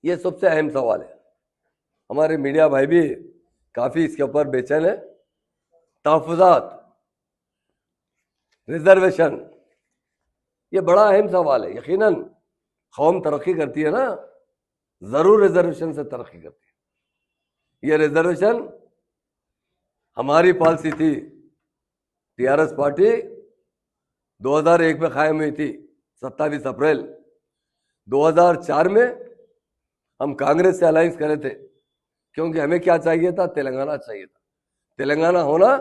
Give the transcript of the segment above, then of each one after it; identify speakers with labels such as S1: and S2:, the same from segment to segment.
S1: ये सबसे अहम सवाल है। हमारे मीडिया भाई भी काफी इसके ऊपर बेचैन है। तहफुजात, रिजर्वेशन, ये बड़ा अहम सवाल है। यकीनन कौम तरक्की करती है ना, जरूर रिजर्वेशन से तरक्की करती है। ये रिजर्वेशन हमारी पॉलिसी थी। टीआरएस पार्टी 2001 में कायम हुई थी, 27 अप्रैल 2004 में हम कांग्रेस से अलायंस करे थे, क्योंकि हमें क्या चाहिए था? तेलंगाना चाहिए था। तेलंगाना होना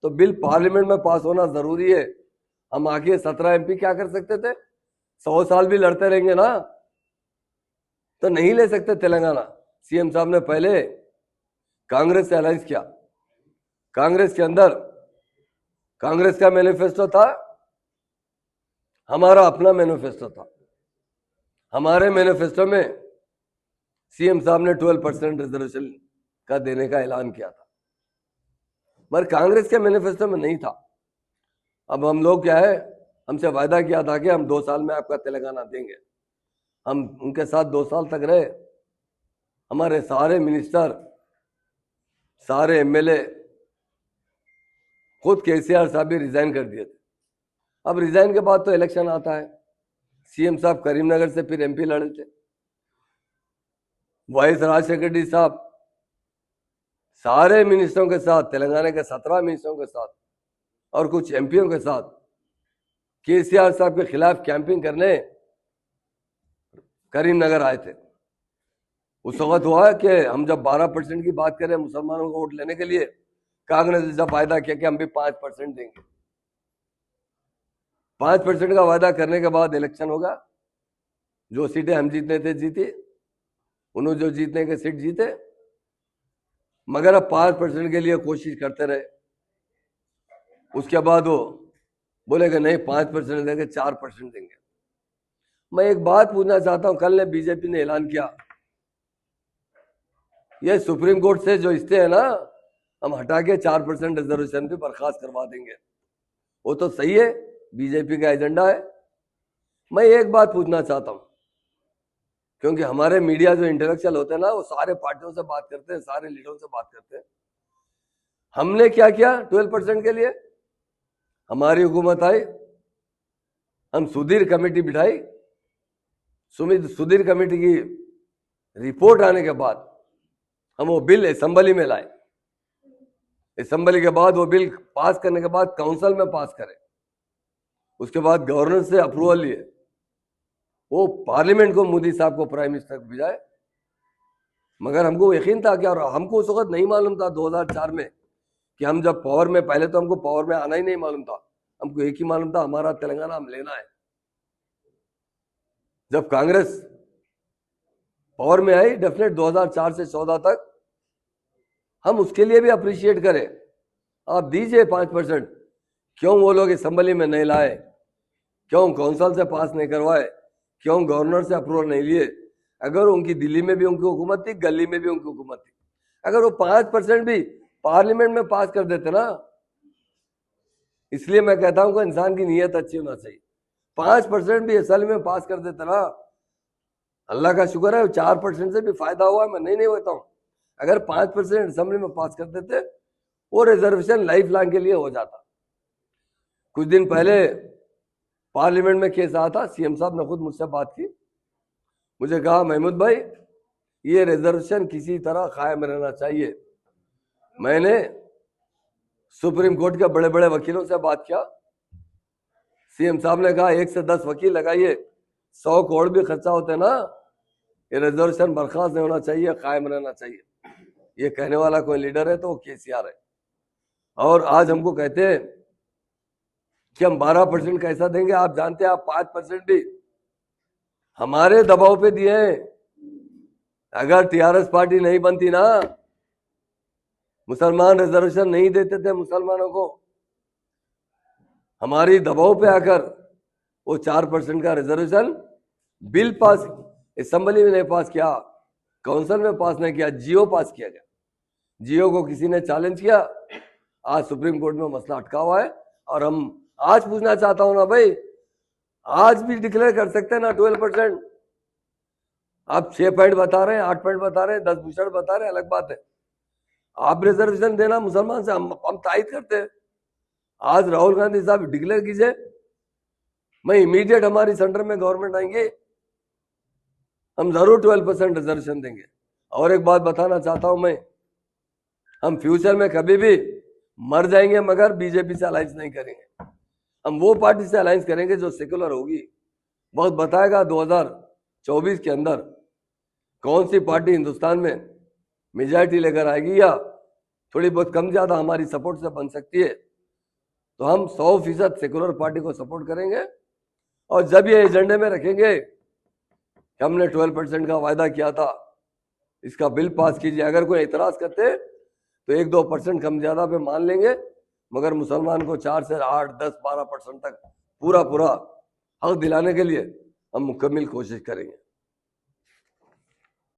S1: तो बिल पार्लियामेंट में पास होना जरूरी है। हम आगे 17 एमपी क्या कर सकते थे? 100 साल भी लड़ते रहेंगे ना तो नहीं ले सकते तेलंगाना। सीएम साहब ने पहले कांग्रेस से अलायंस किया। कांग्रेस के अंदर कांग्रेस का मैनिफेस्टो था, हमारा अपना मैनिफेस्टो था। हमारे मैनिफेस्टो में सीएम साहब ने 12% रिजर्वेशन का देने का ऐलान किया था, मगर कांग्रेस के मैनिफेस्टो में नहीं था। अब हम लोग क्या है, हमसे वायदा किया था कि हम 2 साल में आपका तेलंगाना देंगे। हम उनके साथ 2 साल तक रहे। हमारे सारे मिनिस्टर, सारे एमएलए, खुद केसीआर साहब भी रिजाइन कर दिए थे। अब रिजाइन के बाद तो इलेक्शन आता है। सीएम साहब करीमनगर से फिर एमपी लड़े थे। वाइस राजशेखर रेड्डी साहब सारे मिनिस्टरों के साथ, तेलंगाना के 17 मिनिस्टरों के साथ और कुछ एमपीओ के साथ केसीआर साहब के खिलाफ कैंपिंग करने करीमनगर आए थे। उस वक्त हुआ कि हम जब 12% की बात करें मुसलमानों को वोट लेने के लिए, कांग्रेस ने जब वायदा किया कि हम भी 5% देंगे। 5% का वायदा करने के बाद इलेक्शन होगा। जो सीटें हम जीतने थे जीती, उन्होंने जो जीतने के सीट जीते, मगर अब 5% के लिए कोशिश करते रहे। उसके बाद वो बोले कि नहीं 5% देंगे, 4% देंगे। मैं एक बात पूछना चाहता हूं, कल ने बीजेपी ने ऐलान किया ये सुप्रीम कोर्ट से जो स्टे है ना, हम हटा के 4% रिजर्वेशन भी बर्खास्त करवा देंगे। वो तो सही है, बीजेपी का एजेंडा है। मैं एक बात पूछना चाहता हूं, क्योंकि हमारे मीडिया जो इंटेलेक्चुअल होते हैं ना, वो सारे पार्टियों से बात करते हैं, सारे लीडरों से बात करते हैं। हमने क्या किया 12% के लिए? हमारी हुकूमत आई, हम सुधीर कमेटी बिठाई। सुधीर कमेटी की रिपोर्ट आने के बाद हम वो बिल असेंबली में लाए। असेंबली के बाद वो बिल पास करने के बाद काउंसिल में पास करें, उसके बाद गवर्नर से अप्रूवल लिए, वो पार्लियामेंट को मोदी साहब को प्राइम मिनिस्टर को भिजाए। मगर हमको यकीन था कि, और हमको उस वक्त नहीं मालूम था 2004 में कि हम जब पावर में, पहले तो हमको पावर में आना ही नहीं मालूम था। हमको एक ही मालूम था, हमारा तेलंगाना हम लेना है। जब कांग्रेस पावर में आई डेफिनेट 2004 से 14 तक, हम उसके लिए भी अप्रिशिएट करें। आप दीजिए 5%। क्यों वो लोग असेंबली में नहीं लाए? क्यों काउंसिल से पास नहीं करवाए? क्यों गवर्नर से अप्रूवल नहीं लिए? अगर उनकी दिल्ली में भी उनकी हुकूमत थी, गली में भी उनकी हुकूमत थी, अगर वो 5% भी पार्लियामेंट में पास कर देते ना, इसलिए मैं कहता हूं कि इंसान की नीयत अच्छी होना चाहिए। 5% भी असल में पास कर देते ना, अल्लाह का शुक्र है 4% से भी फायदा हुआ। मैं नहीं कहता हूं, अगर 5% असेंबली में पास कर देते, वो रिजर्वेशन लाइफ लॉन्ग के लिए हो जाता। कुछ दिन पहले पार्लियामेंट में केस आया था, सीएम साहब ने खुद मुझसे बात की। मुझे कहा महमूद भाई, ये रिजर्वेशन किसी तरह कायम रहना चाहिए। मैंने सुप्रीम कोर्ट के बड़े बड़े वकीलों से बात किया। सीएम साहब ने कहा 1 से 10 वकील लगाइए, 100 करोड़ भी खर्चा होते ना, ये रिजर्वेशन बर्खास्त नहीं होना चाहिए, कायम रहना चाहिए। ये कहने वाला कोई लीडर है तो वो केसीआर है। और आज हमको कहते हैं कि हम 12% कैसा देंगे? आप जानते हैं, आप 5% भी हमारे दबाव पे दिए। अगर टीआरएस पार्टी नहीं बनती ना, मुसलमान रिजर्वेशन नहीं देते थे मुसलमानों को। हमारी दबाव पे आकर वो 4% का रिजर्वेशन बिल पास, असेंबली में नहीं पास किया, काउंसिल में पास नहीं किया, जियो पास किया गया। जियो को किसी ने चैलेंज किया, आज सुप्रीम कोर्ट में मसला अटका हुआ है। और हम आज पूछना चाहता हूं ना भाई, आज भी डिक्लेयर कर सकते हैं ना 12%? आप 6 पॉइंट बता रहे हैं, 8 पॉइंट बता रहे हैं, 10 भूषण बता रहे हैं, अलग बात है। आप रिजर्वेशन देना मुसलमान से, हम तायद करते हैं। आज राहुल गांधी साहब डिक्लेयर कीजिए, मैं इमीडिएट हमारी सेंटर में गवर्नमेंट आएंगे, हम जरूर 12% रिजर्वेशन देंगे। और एक बात बताना चाहता हूं मैं, हम फ्यूचर में कभी भी मर जाएंगे मगर बीजेपी से अलायंस नहीं करेंगे। हम वो पार्टी से अलायंस करेंगे जो सेकुलर होगी। वक्त बताएगा 2024 के अंदर कौन सी पार्टी हिंदुस्तान में मेजॉरिटी लेकर आएगी या थोड़ी बहुत कम ज्यादा हमारी सपोर्ट से बन सकती है। तो हम 100% सेकुलर पार्टी को सपोर्ट करेंगे। और जब ये एजेंडे में रखेंगे कि हमने 12% का वायदा किया था, इसका बिल पास कीजिए, अगर कोई एतराज करते तो 1-2% कम ज्यादा पे मान लेंगे, मगर मुसलमान को 4 से 8, 10, 12% तक पूरा हक दिलाने के लिए हम मुकम्मल कोशिश करेंगे।